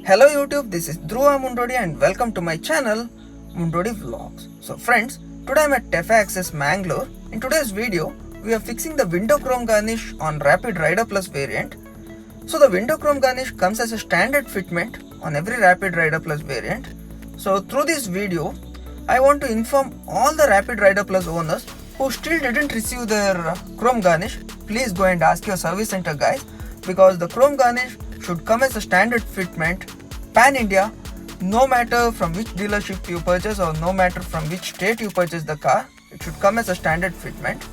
Hello YouTube, this is Urwa and welcome to my channel Mundodi Vlogs. So friends, today I'm at Tafe Access Mangalore. In today's video, we are fixing the window chrome garnish on Rapid Rider Plus variant. So the window chrome garnish comes as a standard fitment on every Rapid Rider Plus variant. So through this video, I want to inform all the Rapid Rider Plus owners who still didn't receive their chrome garnish. Please go and ask your service center guys, because the chrome garnish should come as a standard fitment pan India, no matter from which dealership you purchase or no matter from which state you purchase the car. It should come as a standard fitment.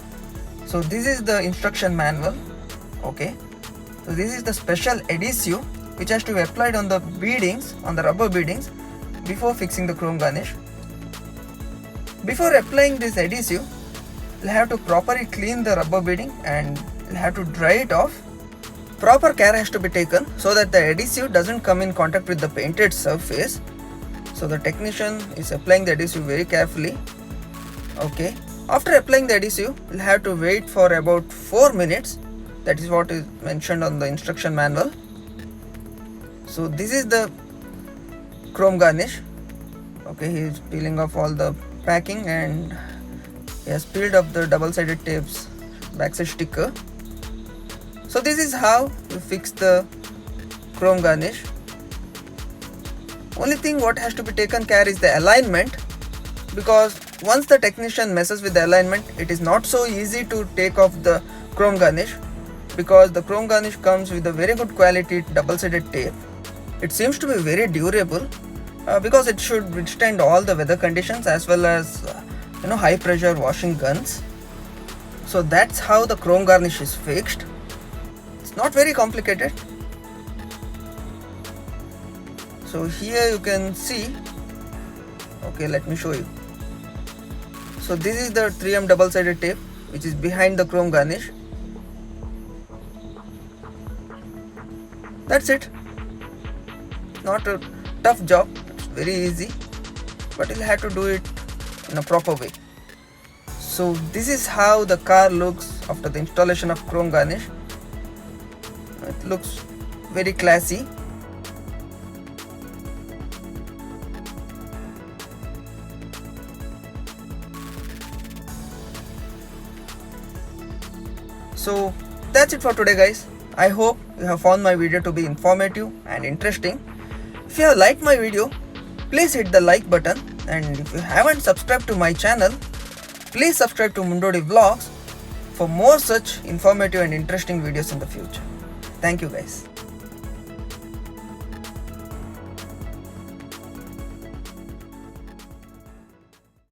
So this is the instruction manual. Okay, so this is the special adhesive which has to be applied on the beadings, on the rubber beadings, before fixing the chrome garnish. Before applying this adhesive, you'll have to properly clean the rubber beading and you'll have to dry it off. Proper care has to be taken so that the adhesive doesn't come in contact with the painted surface. So the technician is applying the adhesive very carefully. Okay, after applying the adhesive, you'll have to wait for about 4 minutes. That is what is mentioned on the instruction manual. So this is the chrome garnish. Okay, he is peeling off all the packing and he has peeled off the double-sided tape's backside sticker. So this is how you fix the chrome garnish. Only thing what has to be taken care is the alignment, because once the technician messes with the alignment, it is not so easy to take off the chrome garnish, because the chrome garnish comes with a very good quality double-sided tape. It seems to be very durable because it should withstand all the weather conditions as well as high pressure washing guns. So that's how the chrome garnish is fixed. It's not very complicated. So here you can see, okay, let me show you. So this is the 3M double-sided tape which is behind the chrome garnish. That's it. Not a tough job, it's very easy, but you'll have to do it in a proper way. So this is how the car looks after the installation of chrome garnish. It looks very classy. So that's it for today guys. I hope you have found my video to be informative and interesting. If you have liked my video, please hit the like button, and if you haven't subscribed to my channel, please subscribe to Mundodi Vlogs for more such informative and interesting videos in the future. Thank you guys.